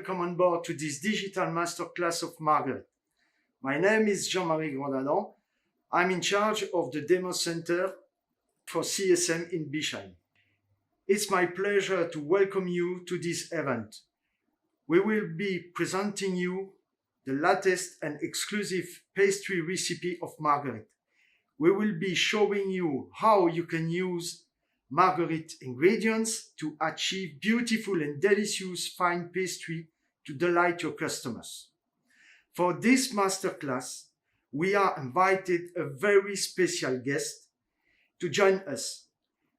welcome on board to this digital masterclass of Marguerite. My name is Jean-Marie Grandadon. I'm in charge of the demo center for CSM in Bischheim. It's my pleasure to welcome you to this event. We will be presenting you the latest and exclusive pastry recipe of Marguerite. We will be showing you how you can use Marguerite ingredients to achieve beautiful and delicious fine pastry to delight your customers. For this masterclass, we are invited a very special guest to join us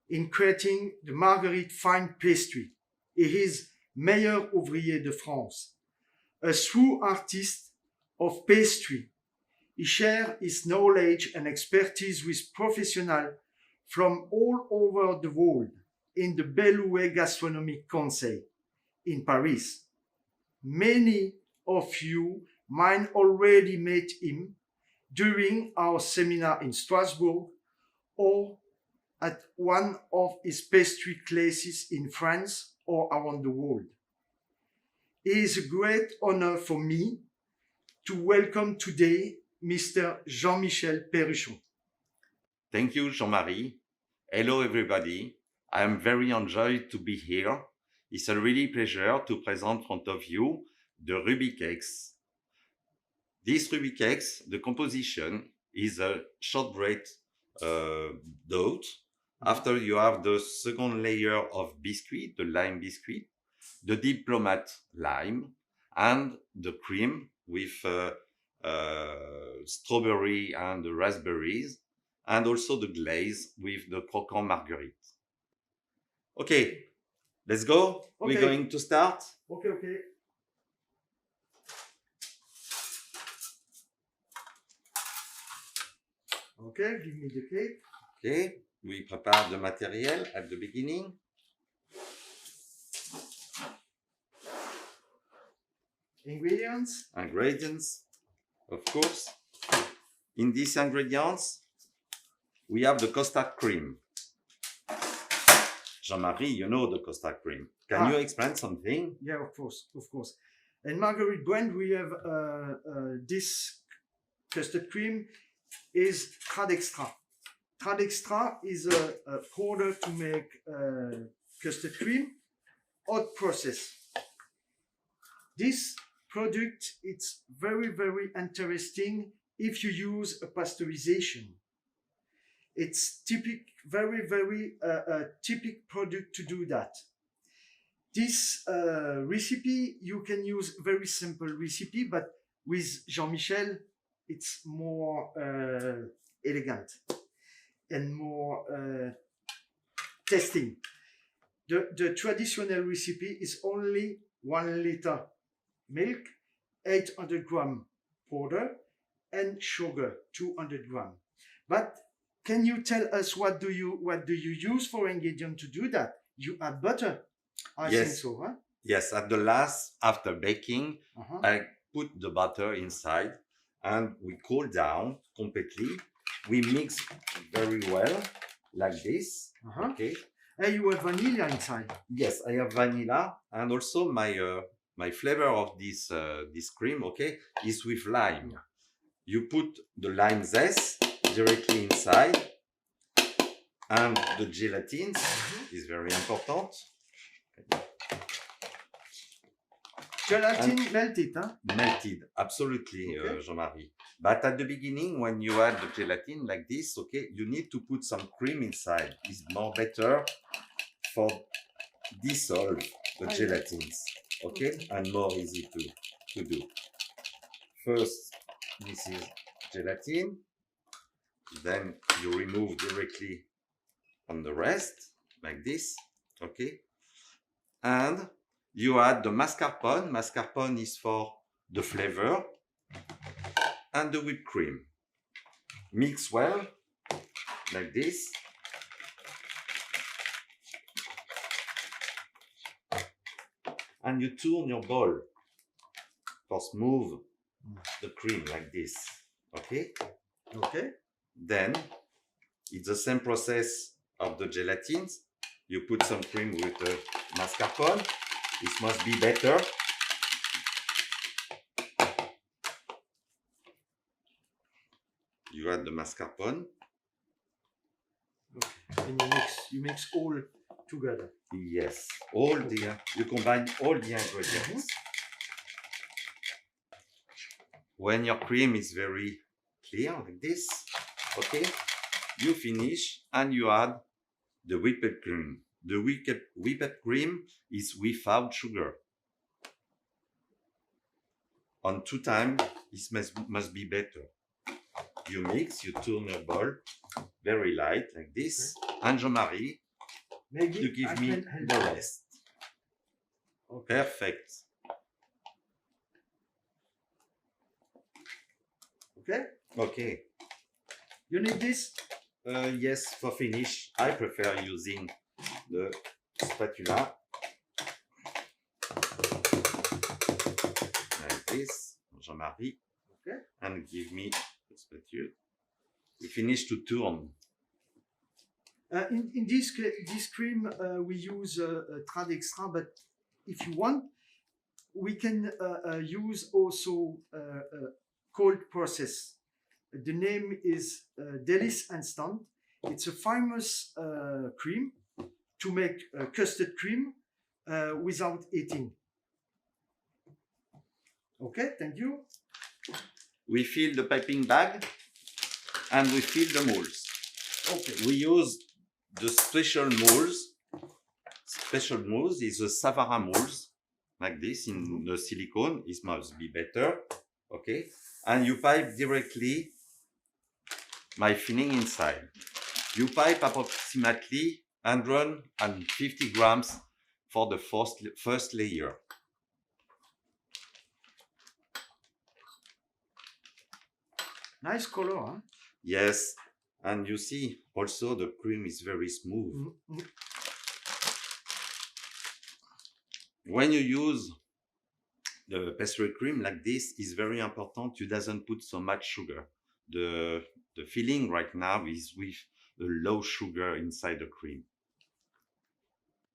in creating the Marguerite fine pastry. He is Meilleur Ouvrier de France, a true artist of pastry. He shares his knowledge and expertise with professionals from all over the world in the Bellouet Gastronomic Council in Paris. Many of you might already met him during our seminar in Strasbourg or at one of his pastry classes in France or around the world. It is a great honor for me to welcome today Mr. Jean-Michel Perruchon. Thank you, Jean-Marie. Hello, everybody. I am very enjoyed to be here. It's a really pleasure to present in front of you the Rubis cakes. These Rubis cakes, the composition is a shortbread dough. After you have the second layer of biscuit, the lime biscuit, the diplomat lime, and the cream with strawberry and raspberries, and also the glaze with the croquant Marguerite. Okay, let's go. Okay. We're going to start. Okay. Okay, give me the cake. Okay, we prepare the material at the beginning. Ingredients, of course. In these ingredients, we have the custard cream. Jean-Marie, you know the custard cream. Can you explain something? Yeah, of course. In Marguerite brand, we have this custard cream is Trad Extra. Trad Extra is a powder to make custard cream, hot process. This product it's very interesting if you use a pasteurization. It's very typical product to do that. This recipe you can use very simple recipe, but with Jean-Michel it's more elegant and more tasting. The traditional recipe is only 1 liter milk, 800 gram powder, and sugar 200 gram. But can you tell us what do you use for ingredient to do that? You add butter. I think so, huh? Yes, at the last, after baking, I put the butter inside and we cool down completely. We mix very well, like this. Okay. And you have vanilla inside. Yes, I have vanilla, and also my flavor of this cream, okay, is with lime. You put the lime zest directly inside, and the gelatin is very important. Gelatin melted, huh? Melted, absolutely, Jean-Marie. But at the beginning, when you add the gelatin like this, okay, you need to put some cream inside. It's more better for dissolve the gelatins, okay, and more easy to do. First, this is gelatin. Then you remove directly on the rest, like this, okay? And you add the mascarpone. Mascarpone is for the flavor, and the whipped cream. Mix well, like this. And you turn your bowl for smooth the cream like this, okay? Okay. Then it's the same process of the gelatins. You put some cream with the mascarpone. This must be better You add the mascarpone. Okay. And you mix all together. Yes, you combine all the ingredients. When your cream is very clear like this, okay, you finish and you add the whipped cream. The whipped cream is without sugar. On 2 times, it must be better. You mix, you turn your bowl very light like this, and Jean-Marie, Maybe you give me the rest. Okay. Perfect. Okay. Okay. You need this? Yes, for finish, I prefer using the spatula. Like this, Jean-Marie. Okay. And give me the spatula. We finish to turn. In this cream, we use Trad Extra, but if you want, we can use also cold process. The name is Delice Instant. It's a famous cream to make custard cream without eating. Okay, thank you. We fill the piping bag and we fill the molds. Okay. We use the special molds. Special molds is a Savara molds, like this in the silicone. It must be better. Okay. And you pipe directly my filling inside. You pipe approximately 150 grams for the first layer. Nice color, huh? Yes, and you see also the cream is very smooth. Mm-hmm. When you use the pastry cream like this, is very important. You doesn't put so much sugar. The filling right now is with a low sugar inside the cream.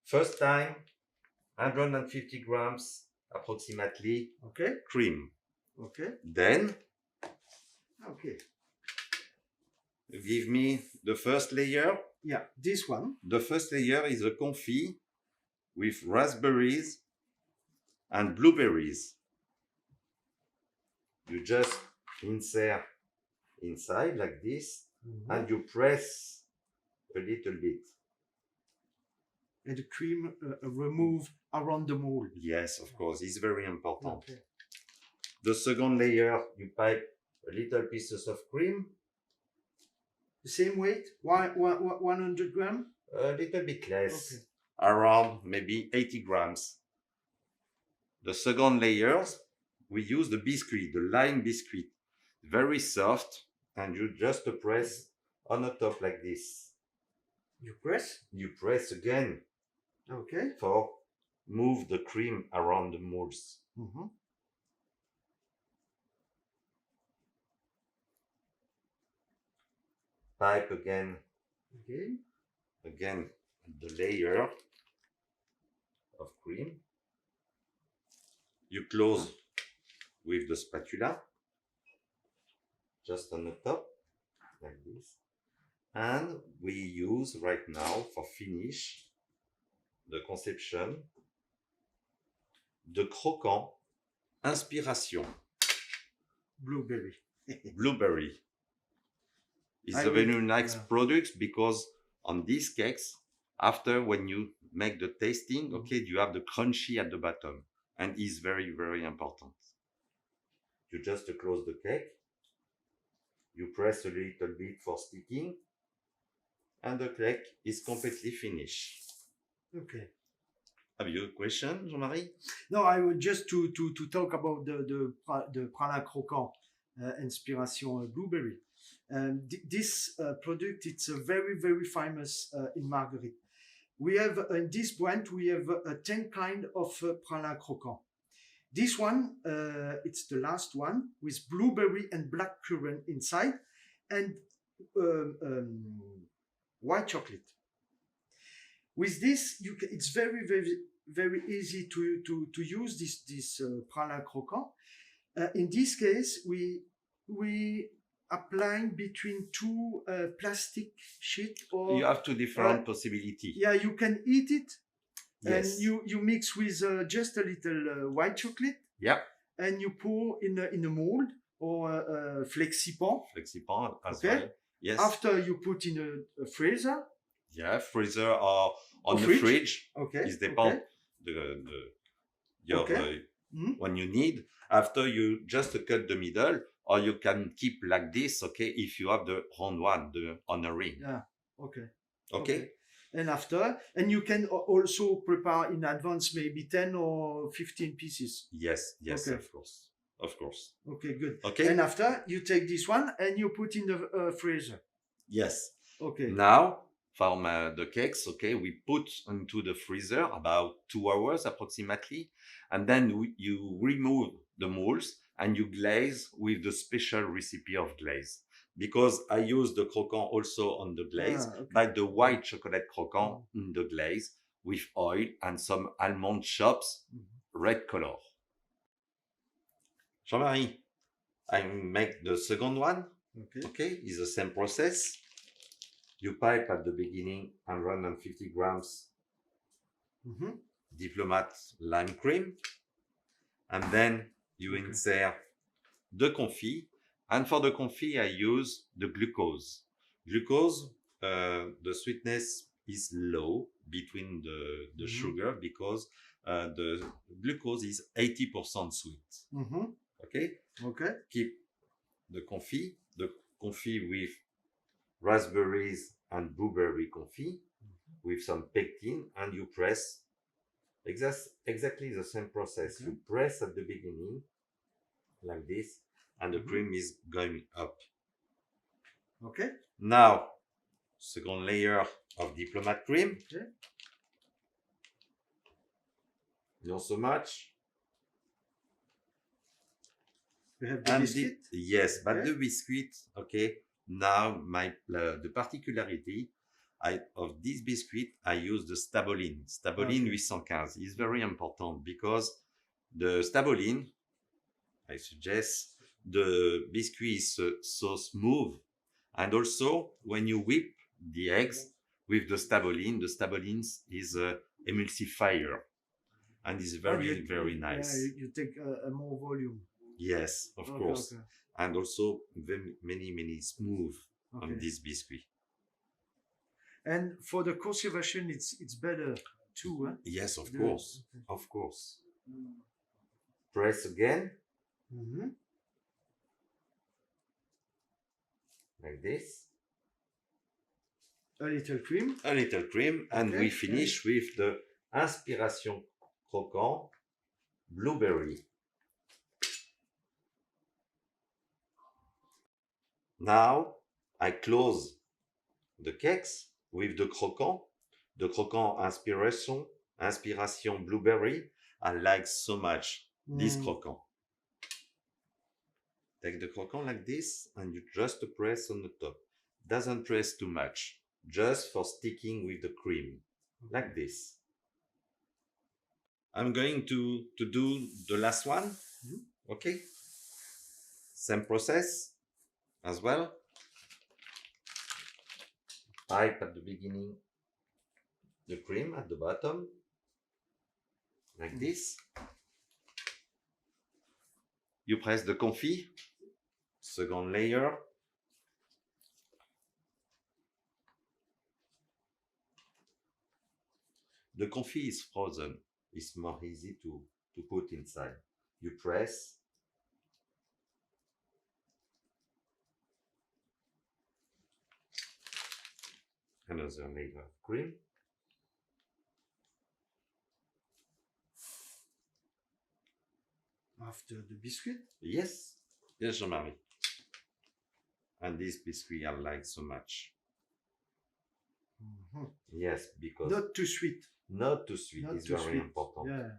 First time, 150 grams approximately. Okay. Cream. Okay. Then. Okay. Give me the first layer. Yeah, this one. The first layer is a confit with raspberries and blueberries. You just insert inside like this, and you press a little bit. And the cream remove around the mold. Yes, of course, it's very important. Okay. The second layer, you pipe a little pieces of cream. The same weight, 100 grams? A little bit less, okay. Around maybe 80 grams. The second layers, we use the biscuit, the lime biscuit, very soft, and you just press on the top like this. You press? You press again. Okay. For move the cream around the molds. Mm-hmm. Pipe again. Okay. Again, the layer of cream. You close with the spatula, just on the top, like this. And we use right now for finish the conception de croquant inspiration. Blueberry. Blueberry. It's a very nice product because on these cakes, after when you make the tasting, okay, you have the crunchy at the bottom, and it's very, very important. You just close the cake, you press a little bit for sticking, and the cake is completely finished. Okay. Have you a question, Jean-Marie? No, I would just to talk about the pralin croquant inspiration blueberry. This product, it's a very, very famous in Marguerite. We have in this brand, we have 10 kind of pralin croquant. This one, it's the last one with blueberry and black currant inside, and white chocolate. With this, it's very, very, very easy to use this pralin croquant. In this case, we applying between two plastic sheet, or You have two different possibilities. yeah, you can eat it, Yes. and you mix with just a little white chocolate, Yeah. and you pour in a mold or a flexipan. Flexipan as Okay. well. Yes. After you put in a freezer. Yeah, freezer or on the fridge. fridge. Okay. It depends Okay. your Okay. when you need. After you just cut the middle, or you can keep like this. Okay, if you have the round one, on a ring. Yeah. Okay. Okay. And after, and you can also prepare in advance maybe 10 or 15 pieces. Yes. Yes. Okay. Of course. Of course. Okay. Good. Okay. And after, you take this one and you put in the freezer. Yes. Okay. Now, for the cakes, okay, we put into the freezer about 2 hours approximately, and then you remove the molds and you glaze with the special recipe of glaze. Because I use the croquant also on the glaze, but the white chocolate croquant in the glaze with oil and some almond chops, red color. Jean-Marie, I make the second one. Okay, it's the same process. You pipe at the beginning 150 grams Diplomat lime cream, and then you insert the confit. And for the confit, I use the glucose. Glucose, the sweetness is low between the sugar, because the glucose is 80% sweet. Okay? Okay. Keep the confit with raspberries and blueberry confit with some pectin, and you press. Exactly the same process. You press at the beginning like this, and the cream is going up. Okay. Now, second layer of diplomat cream. Okay. Not so much. We have the biscuit. Yes, but the biscuit, okay. Now, the particularity of this biscuit, I use the Staboline. Staboline 815 is very important, because the Staboline, I suggest, the biscuit is so smooth. And also, when you whip the eggs with the Staboline is an emulsifier. And it's very, very nice. Yeah, you take a more volume. Yes, of course. Okay. And also many smooth on this biscuit. And for the conservation, it's better too, huh? Yes, of course. Okay. Of course. Press again. Like this. A little cream. A little cream. And we finish with the Inspiration Croquant Blueberry. Now, I close the cakes with the croquant Inspiration Blueberry. I like so much this croquant. Take the croquant like this, and you just press on the top. Doesn't press too much, just for sticking with the cream, like this. I'm going to do the last one. Okay? Same process as well. Pipe at the beginning, the cream at the bottom, like this. You press the confit, second layer. The confit is frozen. It's more easy to put inside. You press. Another layer of cream. After the biscuit? Yes. Yes, Jean-Marie. And this biscuit I like so much. Yes, because... Not too sweet. Not too sweet. It's very important. Yeah.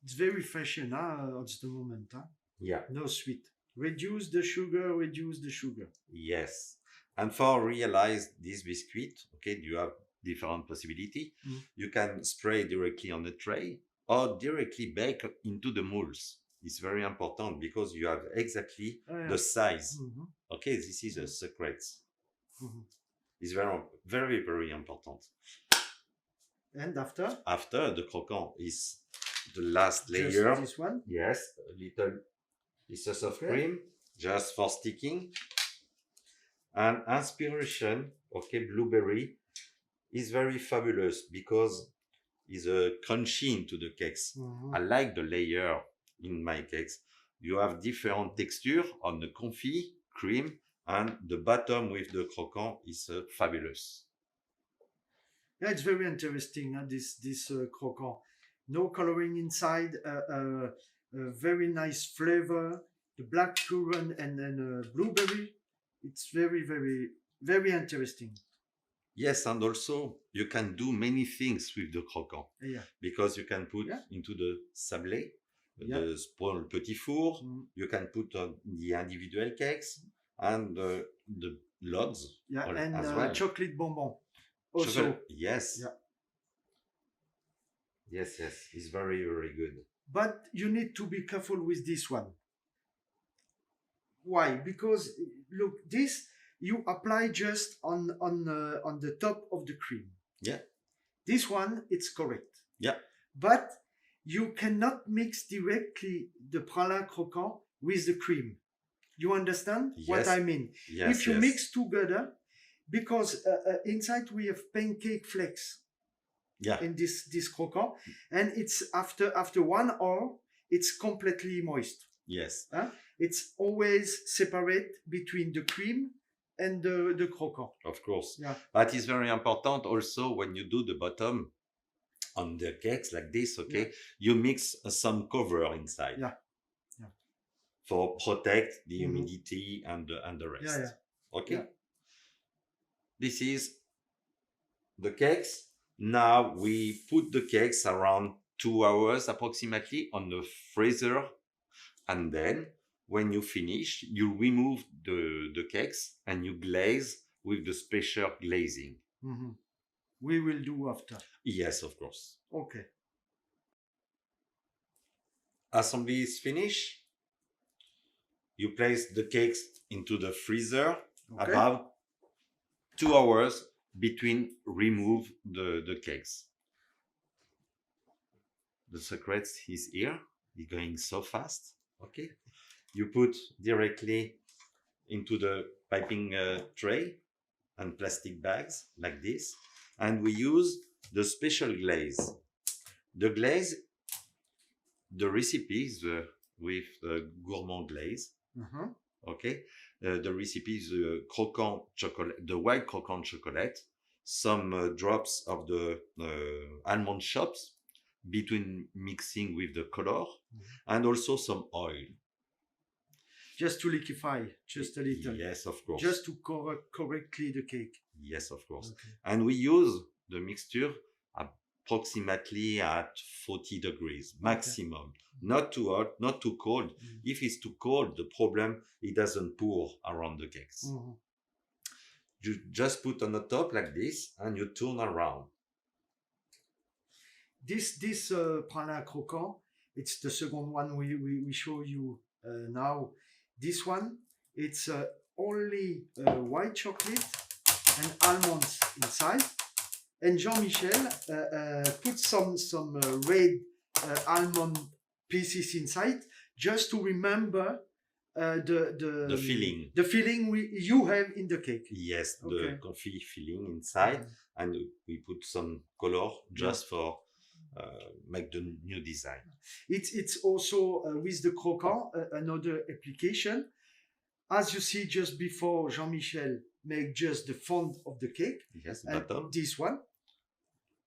It's very fashion at the moment. Huh? Yeah. No sweet. Reduce the sugar, reduce the sugar. Yes. And for realize this biscuit, okay, you have different possibility. You can spray directly on the tray, or directly bake into the molds. is very important because you have exactly Yeah. the size. Mhm. Okay, this is a secret. Mhm. It's very, very, very important. And after? After the croquant is the last Just layer. this one? Yes, a little pieces of Okay. cream just for sticking. And inspiration, okay, blueberry is very fabulous because it's crunchy into the cakes. Mhm. I like the layer in my cakes. You have different texture on the confit, cream, and the bottom with the croquant is fabulous. Yeah, it's very interesting. This croquant, no coloring inside. Very nice flavor. The black currant and then blueberry. It's very very very interesting. Yes, and also you can do many things with the croquant Yeah. because you can put Yeah. into the sablé, Yeah. the small petit four. Mm. You can put on the individual cakes and the logs Yeah, and as well. chocolate bonbon. Also, Chocolate, yes. Yeah. Yes, yes, it's very, very good. but you need to be careful with this one. Why? Because look, this you apply just on the top of the cream. Yeah. This one, it's correct. Yeah. But you cannot mix directly the pralin croquant with the cream. You understand what Yes. I mean? Yes, If you yes. mix together, because inside we have pancake flakes Yeah. in this croquant, and it's after 1 hour, it's completely moist. Yes. It's always separate between the cream and the croquant. Of course. Yeah. But it's very important also when you do the bottom on the cakes like this, okay, you mix some cover inside. Yeah. Yeah. For protect the Mhm. humidity and the rest. Yeah. Okay. Yeah. This is the cakes. Now we put the cakes around 2 hours approximately on the freezer, and then when you finish, you remove the cakes and you glaze with the special glazing. Mhm. We will do after. Yes, of course. Okay. Assembly is finished. You place the cakes into the freezer Okay. about 2 hours between remove the cakes. The secret is here. It's going so fast. Okay. You put directly into the piping tray and plastic bags like this. And we use the special glaze. The glaze, the recipe is with gourmand glaze. Mhm. Okay. The recipe is croquant chocolate, the white croquant chocolate, some drops of the almond chops between mixing with the color, and also some oil. Just to liquefy, just a little. Yes, of course. Just to cover correctly the cake. Yes, of course. Okay. And we use the mixture approximately at 40 degrees maximum. Not too hot, not too cold. Mm. If it's too cold, the problem, it doesn't pour around the cakes. Mhm. You just put on the top like this and you turn around. This pralin croquant, it's the second one we show you now. This one, it's only white chocolate and almonds inside. And Jean-Michel put some red almond pieces inside just to remember The filling. the feeling you have in the cake. Yes, Okay. the coffee filling inside, and we put some color just for make the new design. It's also with the croquant another application. As you see just before, Jean-Michel make just the front of the cake. Yes, And bottom. this one,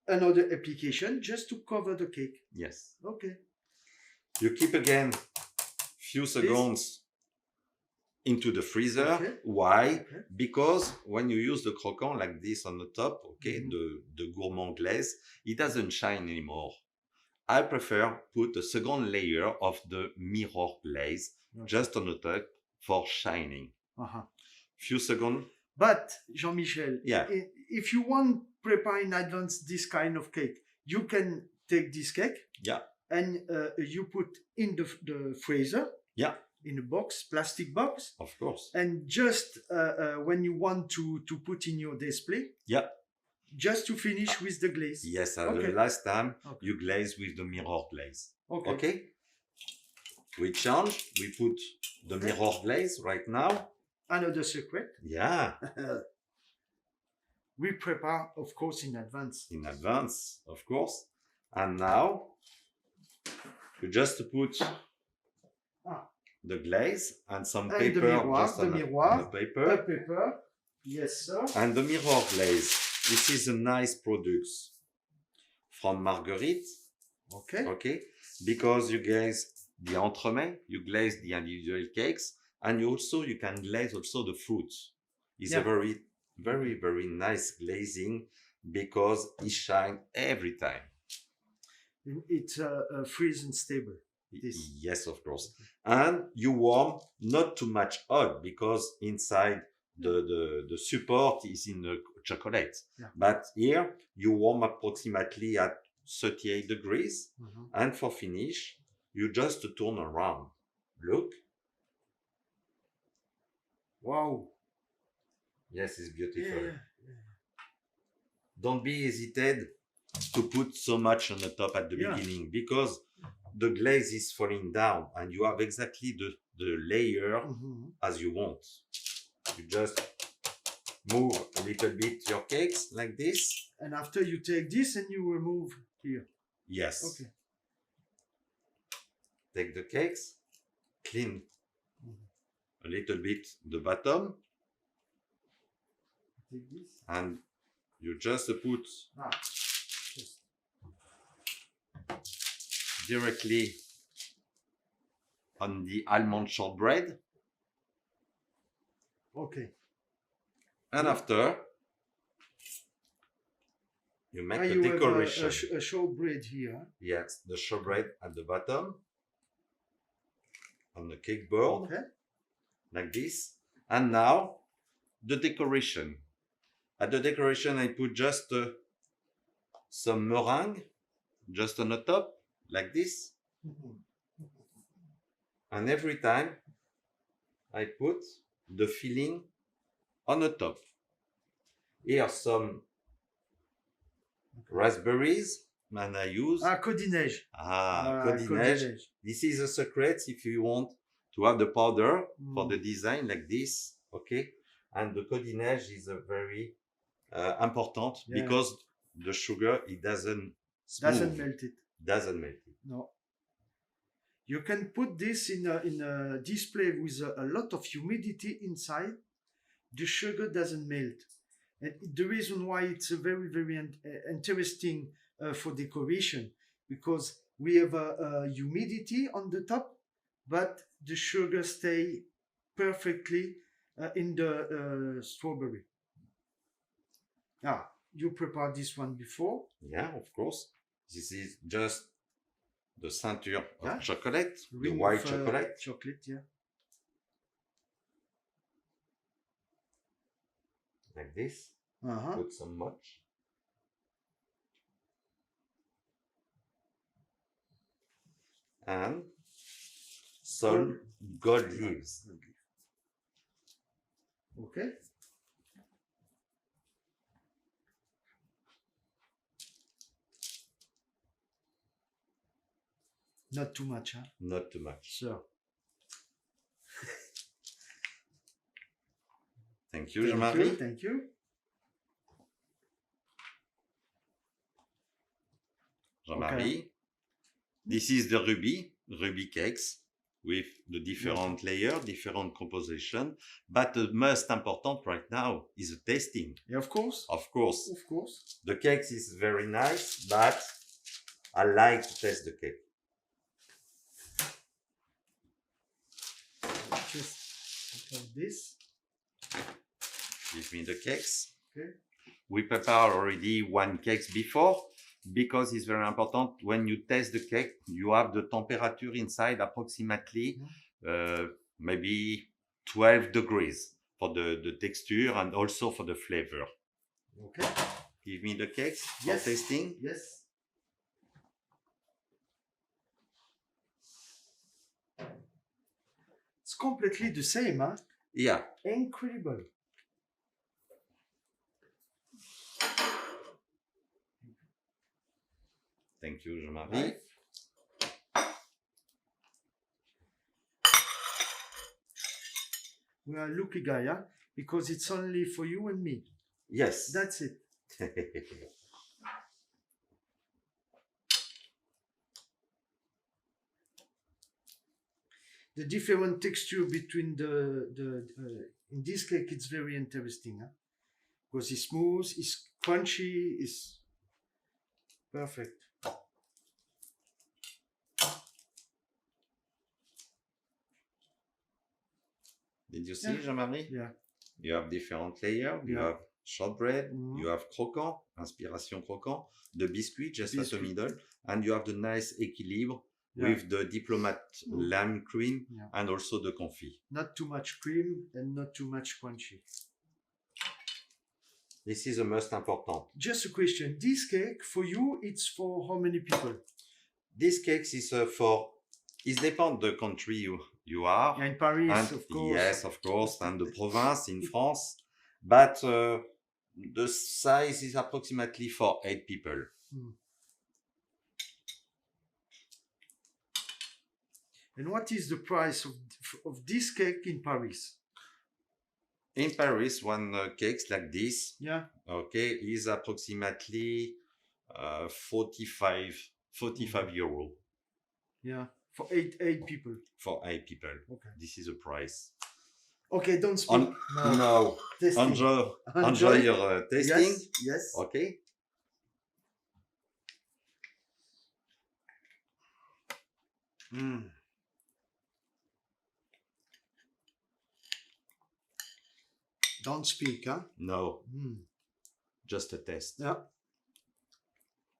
another application just to cover the cake. Yes. Okay. You keep again few seconds into the freezer. Okay. Why? Okay. Because when you use the croquant like this on the top, okay, Mhm. the gourmand glaze, it doesn't shine anymore. I prefer put a second layer of the mirror glaze Okay. just on the top for shining. Uh-huh. Few seconds. But Jean-Michel, Yeah. if you want prepare in advance this kind of cake, you can take this cake. Yeah. and you put in the freezer. Yeah. In a box, plastic box. Of course. And just when you want to put in your display. Yeah. Just to finish with the glaze. Yes, Okay. the last time Okay. you glaze with the mirror glaze. Okay. Okay? We change, we put the mirror glaze right now. Another secret. Yeah. We prepare, of course, in advance. In advance, of course. And now, you just put the glaze and some And paper. the miroir, just on miroir, the paper. a paper. Yes, sir. And the mirror glaze. This is a nice product from Marguerite. Okay. Okay. Because you glaze the entremet, you glaze the individual cakes, and you can glaze also the fruits. It's a very, very, very nice glazing because it shines every time. It's freeze stable. Yes, of course. And you warm not too much hot because inside the support is in the chocolate. Yeah. But here you warm approximately at 38 degrees. Mm-hmm. And for finish, you just turn around. Look. Wow. Yes, it's beautiful. Yeah. Don't be hesitant to put so much on the top at the beginning because the glaze is falling down and you have exactly the layer as you want. You just move a little bit your cakes like this. And after you take this and you remove here. Yes. Okay. Take the cakes, clean a little bit the bottom. Take this. And you just put directly on the almond shortbread. Okay. And after, you make a you decoration. Have a shortbread here. Yes, the shortbread at the bottom on the cake board, like this. And now, the decoration. At the decoration, I put just some meringue, just on the top, like this. And every time, I put the filling on the top. Here some raspberries, and I use codinage. codinage. This is a secret if you want to have the powder for the design like this, okay? And the codinage is a very important because the sugar, it doesn't melt it. Doesn't melt it. No. You can put this in a display with a lot of humidity inside. The sugar doesn't melt. And the reason why it's a very, very interesting for decoration, because we have a humidity on the top, but the sugar stay perfectly in the strawberry. You prepared this one before? Yeah, of course. This is just the center of chocolate, the Ring white of, chocolate. Like this. Put some much. And some gold leaves. Okay. Not too much, huh? Not too much. Sure. Thank you, Jean-Marie. Thank you. Jean-Marie. This is the Rubis cakes with the different layer, different composition. But the most important right now is the tasting. Yeah, of course. Of course. Of course. The cakes is very nice, but I like to taste the cake. Just like this. Give me the cakes. Okay. We prepared already one cake before because it's very important. When you taste the cake, you have the temperature inside approximately maybe 12 degrees for the texture and also for the flavor. Okay. Give me the cakes for tasting. Yes. completely the same, huh? Yeah. Incredible. Thank you, Jean-Marie. Right. We are lucky guy, huh? Because it's only for you and me. Yes. That's it. The different texture between the in this cake, it's very interesting, huh? Because it's smooth, it's crunchy, it's perfect. Did you see, Yeah. Jean-Marie? Yeah. You have different layers. You Yeah. have shortbread, Mhm. you have croquant, inspiration croquant, the biscuit just at the Biscuit. middle, and you have the nice équilibre Yeah. with the diplomat Mm. lime cream Yeah. and also the confit. Not too much cream and not too much crunchy. This is the most important. Just a question. This cake for you, it's for how many people? This cake is for, it depends the country you are. Yeah, in Paris, And of course. yes, of course, and the province in France. But the size is approximately for 8 people. And what is the price of this cake in Paris? In Paris, one cake like this, Yeah. okay, is approximately 45 euro Yeah. For eight people. for 8 people. Okay. This is the price. Okay, don't speak. No, Testing. enjoy your tasting. Yes. Yes. Okay. Don't speak, huh? No, just a test. Yeah.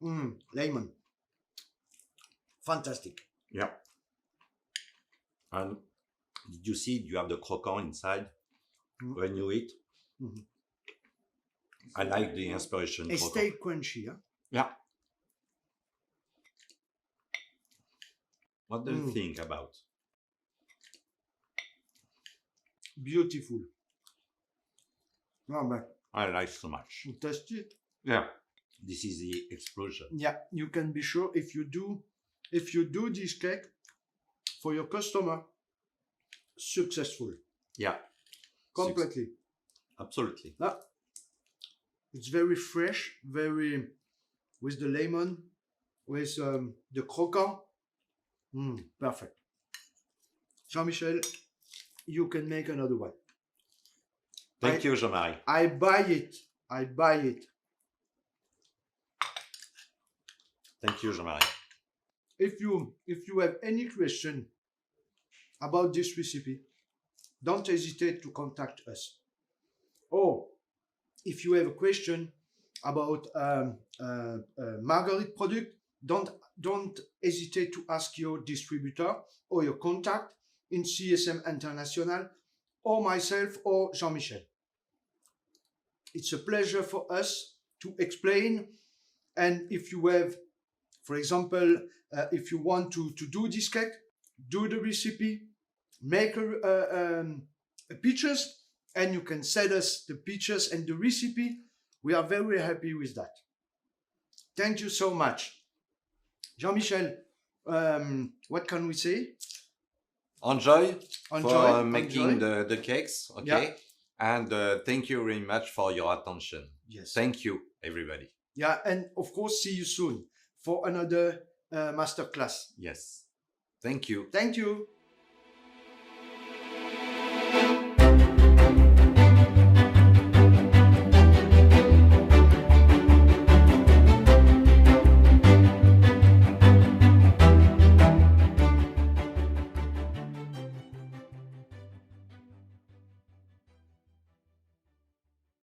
Lemon. Fantastic. Yeah. And did you see you have the croquant inside when you eat? I like the inspiration. It stay crunchy, huh? Yeah. What do you think about? Beautiful. No, but I like so much. you taste it. Yeah. This is the explosion. Yeah, you can be sure if you do this cake for your customer, successful. Yeah. Completely. Absolutely. Yeah. It's very fresh, very with the lemon, with the croquant. Perfect. Jean-Michel, you can make another one. Thank you, Jean-Marie. I buy it. Thank you, Jean-Marie. If you have any question about this recipe, don't hesitate to contact us. Or if you have a question about Marguerite product, don't hesitate to ask your distributor or your contact in CSM International or myself or Jean-Michel. It's a pleasure for us to explain. And if you have, for example, if you want to do this cake, do the recipe, make pictures, and you can send us the pictures and the recipe. We are very happy with that. Thank you so much. Jean-Michel, what can we say? Enjoy for making the cakes, okay? Yeah. And thank you very much for your attention. Yes. Thank you, everybody. Yeah, and of course, see you soon for another masterclass. Yes. Thank you. Thank you.